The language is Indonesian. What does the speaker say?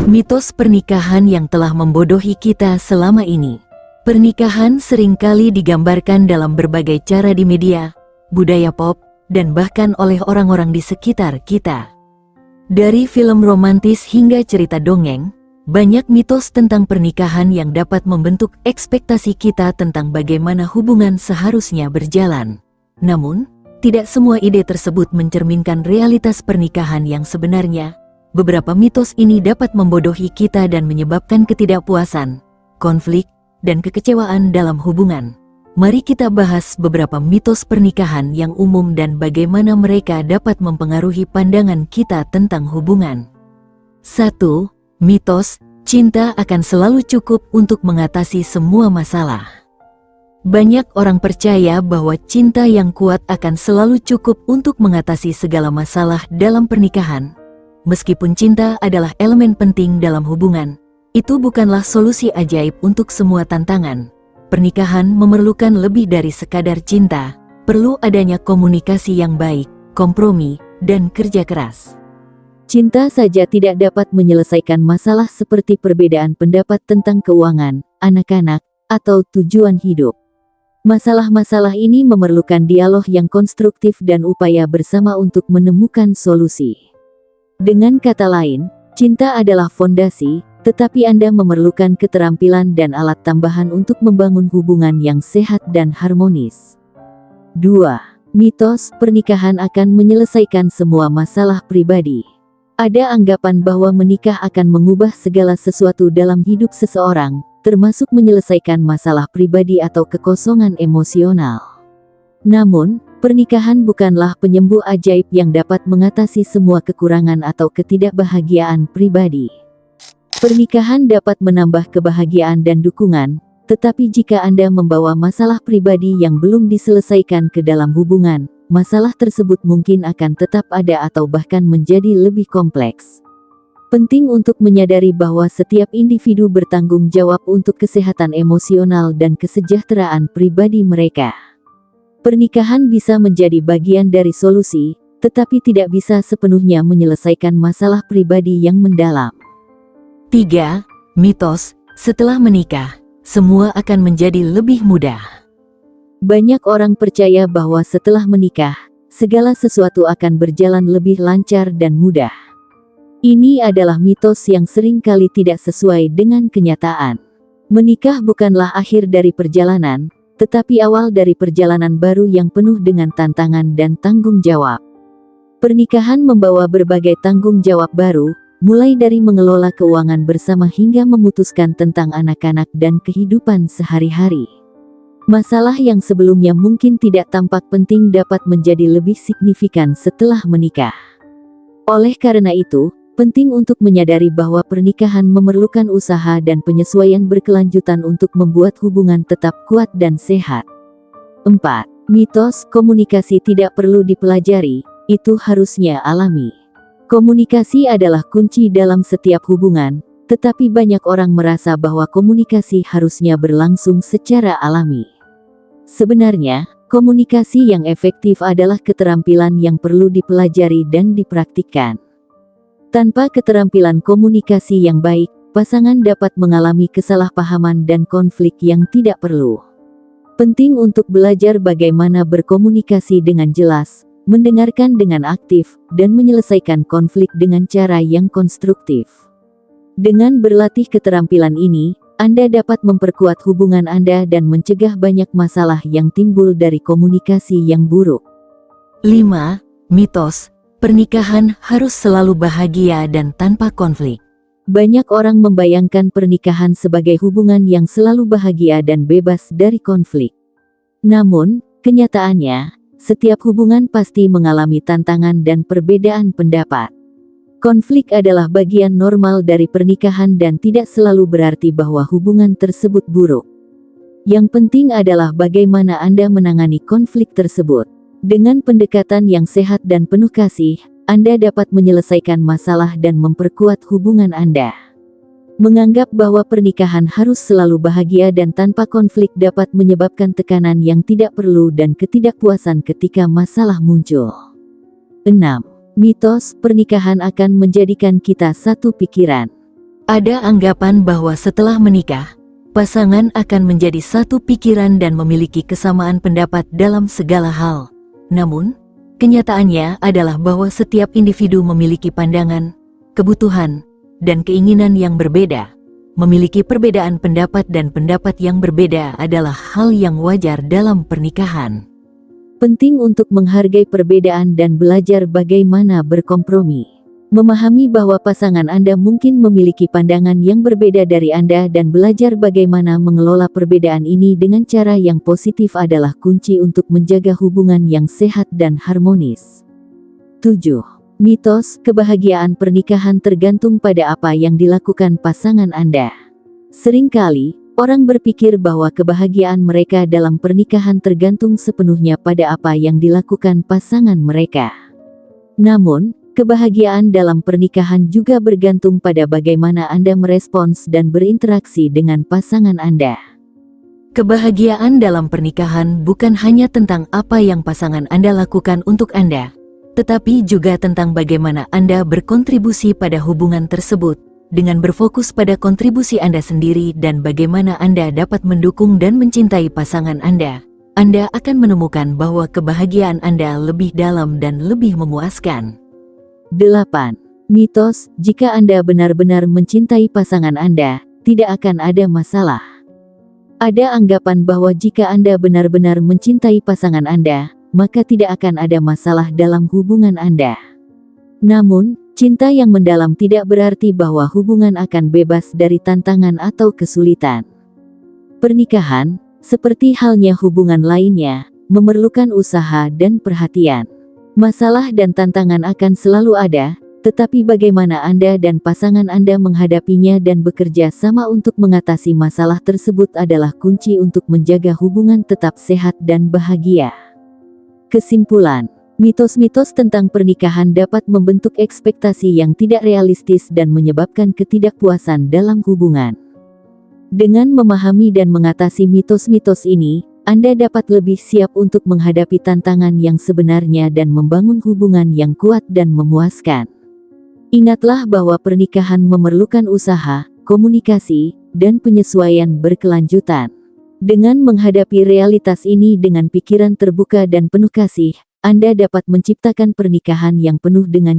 Mitos pernikahan yang telah membodohi kita selama ini. Pernikahan seringkali digambarkan dalam berbagai cara di media, budaya pop, dan bahkan oleh orang-orang di sekitar kita. Dari film romantis hingga cerita dongeng, banyak mitos tentang pernikahan yang dapat membentuk ekspektasi kita tentang bagaimana hubungan seharusnya berjalan. Namun, tidak semua ide tersebut mencerminkan realitas pernikahan yang sebenarnya. Beberapa mitos ini dapat membodohi kita dan menyebabkan ketidakpuasan, konflik, dan kekecewaan dalam hubungan. Mari kita bahas beberapa mitos pernikahan yang umum dan bagaimana mereka dapat mempengaruhi pandangan kita tentang hubungan. 1. Mitos, cinta akan selalu cukup untuk mengatasi semua masalah. Banyak orang percaya bahwa cinta yang kuat akan selalu cukup untuk mengatasi segala masalah dalam pernikahan. Meskipun cinta adalah elemen penting dalam hubungan, itu bukanlah solusi ajaib untuk semua tantangan. Pernikahan memerlukan lebih dari sekadar cinta, perlu adanya komunikasi yang baik, kompromi, dan kerja keras. Cinta saja tidak dapat menyelesaikan masalah seperti perbedaan pendapat tentang keuangan, anak-anak, atau tujuan hidup. Masalah-masalah ini memerlukan dialog yang konstruktif dan upaya bersama untuk menemukan solusi. Dengan kata lain, cinta adalah fondasi, tetapi Anda memerlukan keterampilan dan alat tambahan untuk membangun hubungan yang sehat dan harmonis. 2. Mitos pernikahan akan menyelesaikan semua masalah pribadi. Ada anggapan bahwa menikah akan mengubah segala sesuatu dalam hidup seseorang, termasuk menyelesaikan masalah pribadi atau kekosongan emosional. Namun, pernikahan bukanlah penyembuh ajaib yang dapat mengatasi semua kekurangan atau ketidakbahagiaan pribadi. Pernikahan dapat menambah kebahagiaan dan dukungan, tetapi jika Anda membawa masalah pribadi yang belum diselesaikan ke dalam hubungan, masalah tersebut mungkin akan tetap ada atau bahkan menjadi lebih kompleks. Penting untuk menyadari bahwa setiap individu bertanggung jawab untuk kesehatan emosional dan kesejahteraan pribadi mereka. Pernikahan bisa menjadi bagian dari solusi, tetapi tidak bisa sepenuhnya menyelesaikan masalah pribadi yang mendalam. 3. Mitos, setelah menikah, semua akan menjadi lebih mudah. Banyak orang percaya bahwa setelah menikah, segala sesuatu akan berjalan lebih lancar dan mudah. Ini adalah mitos yang sering kali tidak sesuai dengan kenyataan. Menikah bukanlah akhir dari perjalanan, tetapi awal dari perjalanan baru yang penuh dengan tantangan dan tanggung jawab. Pernikahan membawa berbagai tanggung jawab baru, mulai dari mengelola keuangan bersama hingga memutuskan tentang anak-anak dan kehidupan sehari-hari. Masalah yang sebelumnya mungkin tidak tampak penting dapat menjadi lebih signifikan setelah menikah. Oleh karena itu, penting untuk menyadari bahwa pernikahan memerlukan usaha dan penyesuaian berkelanjutan untuk membuat hubungan tetap kuat dan sehat. 4. Mitos komunikasi tidak perlu dipelajari, itu harusnya alami. Komunikasi adalah kunci dalam setiap hubungan, tetapi banyak orang merasa bahwa komunikasi harusnya berlangsung secara alami. Sebenarnya, komunikasi yang efektif adalah keterampilan yang perlu dipelajari dan dipraktikkan. Tanpa keterampilan komunikasi yang baik, pasangan dapat mengalami kesalahpahaman dan konflik yang tidak perlu. Penting untuk belajar bagaimana berkomunikasi dengan jelas, mendengarkan dengan aktif, dan menyelesaikan konflik dengan cara yang konstruktif. Dengan berlatih keterampilan ini, Anda dapat memperkuat hubungan Anda dan mencegah banyak masalah yang timbul dari komunikasi yang buruk. 5. Mitos pernikahan harus selalu bahagia dan tanpa konflik. Banyak orang membayangkan pernikahan sebagai hubungan yang selalu bahagia dan bebas dari konflik. Namun, kenyataannya, setiap hubungan pasti mengalami tantangan dan perbedaan pendapat. Konflik adalah bagian normal dari pernikahan dan tidak selalu berarti bahwa hubungan tersebut buruk. Yang penting adalah bagaimana Anda menangani konflik tersebut. Dengan pendekatan yang sehat dan penuh kasih, Anda dapat menyelesaikan masalah dan memperkuat hubungan Anda. Menganggap bahwa pernikahan harus selalu bahagia dan tanpa konflik dapat menyebabkan tekanan yang tidak perlu dan ketidakpuasan ketika masalah muncul. 6. Mitos pernikahan akan menjadikan kita satu pikiran. Ada anggapan bahwa setelah menikah, pasangan akan menjadi satu pikiran dan memiliki kesamaan pendapat dalam segala hal. Namun, kenyataannya adalah bahwa setiap individu memiliki pandangan, kebutuhan, dan keinginan yang berbeda. Memiliki perbedaan pendapat dan pendapat yang berbeda adalah hal yang wajar dalam pernikahan. Penting untuk menghargai perbedaan dan belajar bagaimana berkompromi. Memahami bahwa pasangan Anda mungkin memiliki pandangan yang berbeda dari Anda dan belajar bagaimana mengelola perbedaan ini dengan cara yang positif adalah kunci untuk menjaga hubungan yang sehat dan harmonis. 7. Mitos kebahagiaan pernikahan tergantung pada apa yang dilakukan pasangan Anda. Seringkali, orang berpikir bahwa kebahagiaan mereka dalam pernikahan tergantung sepenuhnya pada apa yang dilakukan pasangan mereka. Namun, kebahagiaan dalam pernikahan juga bergantung pada bagaimana Anda merespons dan berinteraksi dengan pasangan Anda. Kebahagiaan dalam pernikahan bukan hanya tentang apa yang pasangan Anda lakukan untuk Anda, tetapi juga tentang bagaimana Anda berkontribusi pada hubungan tersebut, dengan berfokus pada kontribusi Anda sendiri dan bagaimana Anda dapat mendukung dan mencintai pasangan Anda. Anda akan menemukan bahwa kebahagiaan Anda lebih dalam dan lebih memuaskan. 8. Mitos, jika Anda benar-benar mencintai pasangan Anda, tidak akan ada masalah. Ada anggapan bahwa jika Anda benar-benar mencintai pasangan Anda, maka tidak akan ada masalah dalam hubungan Anda. Namun, cinta yang mendalam tidak berarti bahwa hubungan akan bebas dari tantangan atau kesulitan. Pernikahan, seperti halnya hubungan lainnya, memerlukan usaha dan perhatian. Masalah dan tantangan akan selalu ada, tetapi bagaimana Anda dan pasangan Anda menghadapinya dan bekerja sama untuk mengatasi masalah tersebut adalah kunci untuk menjaga hubungan tetap sehat dan bahagia. Kesimpulan, mitos-mitos tentang pernikahan dapat membentuk ekspektasi yang tidak realistis dan menyebabkan ketidakpuasan dalam hubungan. Dengan memahami dan mengatasi mitos-mitos ini, Anda dapat lebih siap untuk menghadapi tantangan yang sebenarnya dan membangun hubungan yang kuat dan memuaskan. Ingatlah bahwa pernikahan memerlukan usaha, komunikasi, dan penyesuaian berkelanjutan. Dengan menghadapi realitas ini dengan pikiran terbuka dan penuh kasih, Anda dapat menciptakan pernikahan yang penuh dengan